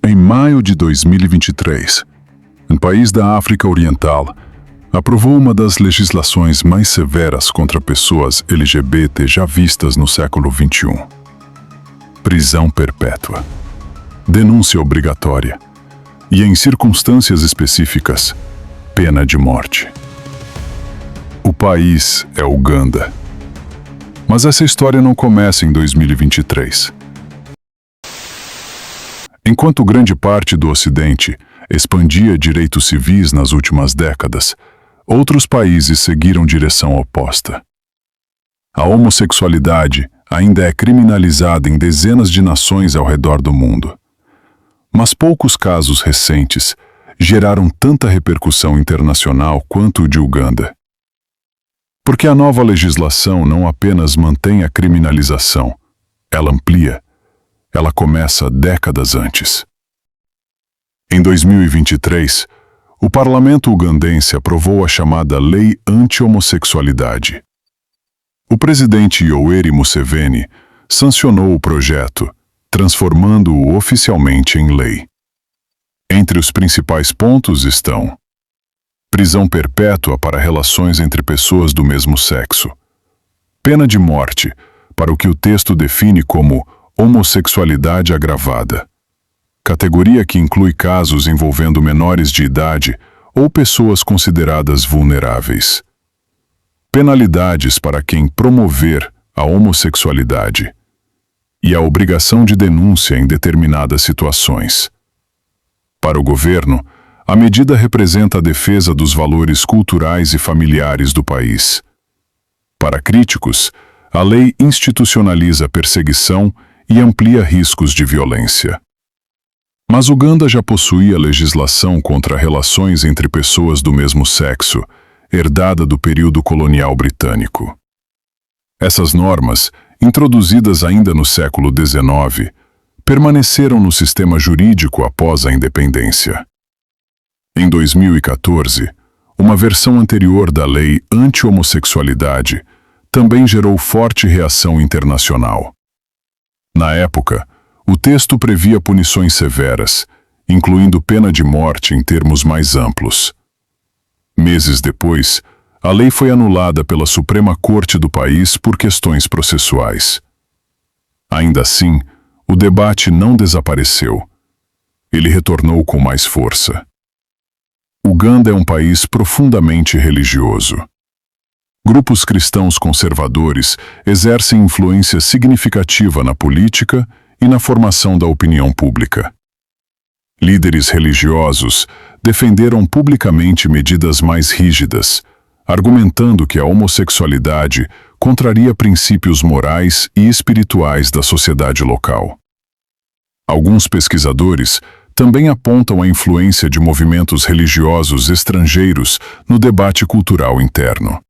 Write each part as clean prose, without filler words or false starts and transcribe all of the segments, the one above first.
Em maio de 2023, um país da África Oriental aprovou uma das legislações mais severas contra pessoas LGBT já vistas no século XXI. Prisão perpétua, denúncia obrigatória e, em circunstâncias específicas, pena de morte. O país é Uganda. Mas essa história não começa em 2023. Enquanto grande parte do Ocidente expandia direitos civis nas últimas décadas, outros países seguiram direção oposta. A homossexualidade ainda é criminalizada em dezenas de nações ao redor do mundo. Mas poucos casos recentes geraram tanta repercussão internacional quanto o de Uganda. Porque a nova legislação não apenas mantém a criminalização, ela amplia. Ela começa décadas antes. Em 2023, o parlamento ugandense aprovou a chamada Lei Anti-Homossexualidade. O presidente Yoweri Museveni sancionou o projeto, transformando-o oficialmente em lei. Entre os principais pontos estão: prisão perpétua para relações entre pessoas do mesmo sexo, pena de morte para o que o texto define como homossexualidade agravada, categoria que inclui casos envolvendo menores de idade ou pessoas consideradas vulneráveis. Penalidades para quem promover a homossexualidade e a obrigação de denúncia em determinadas situações. Para o governo, a medida representa a defesa dos valores culturais e familiares do país. Para críticos, a lei institucionaliza a perseguição e amplia riscos de violência. Mas Uganda já possuía legislação contra relações entre pessoas do mesmo sexo, herdada do período colonial britânico. Essas normas, introduzidas ainda no século XIX, permaneceram no sistema jurídico após a independência. Em 2014, uma versão anterior da Lei Anti-Homossexualidade também gerou forte reação internacional. Na época, o texto previa punições severas, incluindo pena de morte em termos mais amplos. Meses depois, a lei foi anulada pela Suprema Corte do país por questões processuais. Ainda assim, o debate não desapareceu. Ele retornou com mais força. Uganda é um país profundamente religioso. Grupos cristãos conservadores exercem influência significativa na política e na formação da opinião pública. Líderes religiosos defenderam publicamente medidas mais rígidas, argumentando que a homossexualidade contraria princípios morais e espirituais da sociedade local. Alguns pesquisadores também apontam a influência de movimentos religiosos estrangeiros no debate cultural interno.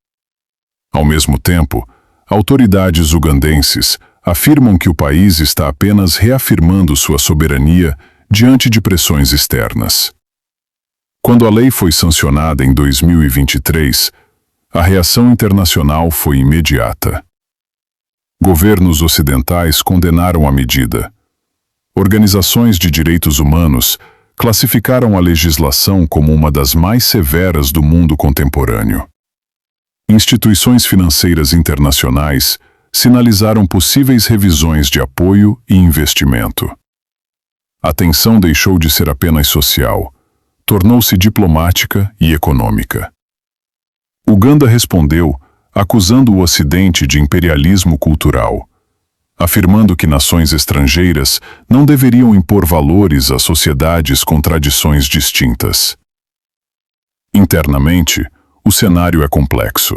Ao mesmo tempo, autoridades ugandenses afirmam que o país está apenas reafirmando sua soberania diante de pressões externas. Quando a lei foi sancionada em 2023, a reação internacional foi imediata. Governos ocidentais condenaram a medida. Organizações de direitos humanos classificaram a legislação como uma das mais severas do mundo contemporâneo. Instituições financeiras internacionais sinalizaram possíveis revisões de apoio e investimento. A tensão deixou de ser apenas social, tornou-se diplomática e econômica. Uganda respondeu, acusando o Ocidente de imperialismo cultural, afirmando que nações estrangeiras não deveriam impor valores a sociedades com tradições distintas. Internamente, o cenário é complexo.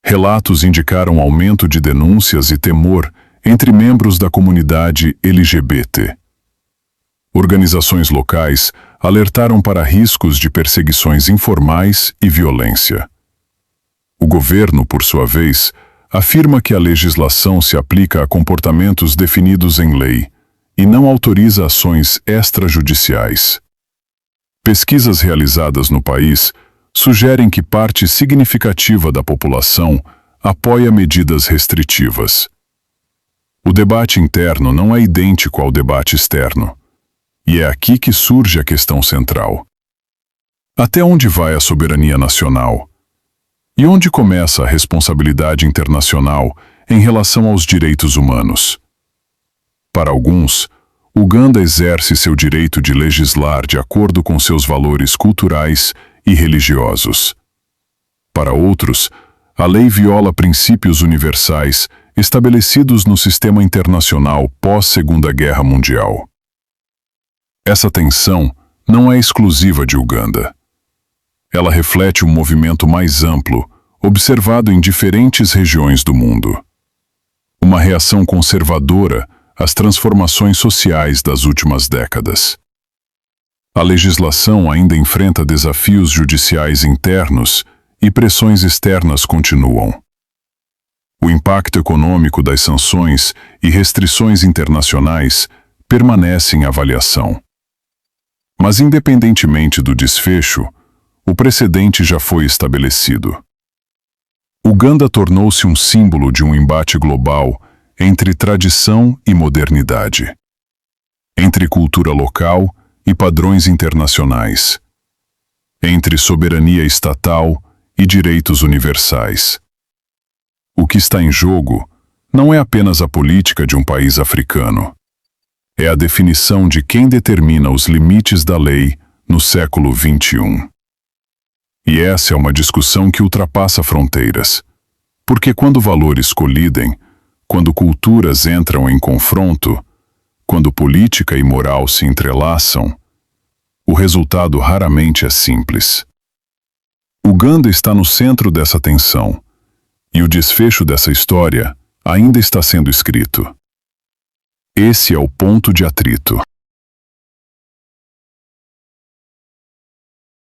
Relatos indicaram aumento de denúncias e temor entre membros da comunidade LGBT. Organizações locais alertaram para riscos de perseguições informais e violência. O governo, por sua vez, afirma que a legislação se aplica a comportamentos definidos em lei e não autoriza ações extrajudiciais. Pesquisas realizadas no país sugerem que parte significativa da população apoia medidas restritivas. O debate interno não é idêntico ao debate externo. E é aqui que surge a questão central. Até onde vai a soberania nacional? E onde começa a responsabilidade internacional em relação aos direitos humanos? Para alguns, Uganda exerce seu direito de legislar de acordo com seus valores culturais e religiosos. Para outros, a lei viola princípios universais estabelecidos no sistema internacional pós-Segunda Guerra Mundial. Essa tensão não é exclusiva de Uganda. Ela reflete um movimento mais amplo, observado em diferentes regiões do mundo. Uma reação conservadora às transformações sociais das últimas décadas. A legislação ainda enfrenta desafios judiciais internos e pressões externas continuam. O impacto econômico das sanções e restrições internacionais permanece em avaliação. Mas, independentemente do desfecho, o precedente já foi estabelecido. Uganda tornou-se um símbolo de um embate global entre tradição e modernidade, entre cultura local e padrões internacionais, entre soberania estatal e direitos universais. O que está em jogo não é apenas a política de um país africano. É a definição de quem determina os limites da lei no século XXI. E essa é uma discussão que ultrapassa fronteiras, porque quando valores colidem, quando culturas entram em confronto, quando política e moral se entrelaçam, o resultado raramente é simples. Uganda está no centro dessa tensão, e o desfecho dessa história ainda está sendo escrito. Esse é o ponto de atrito.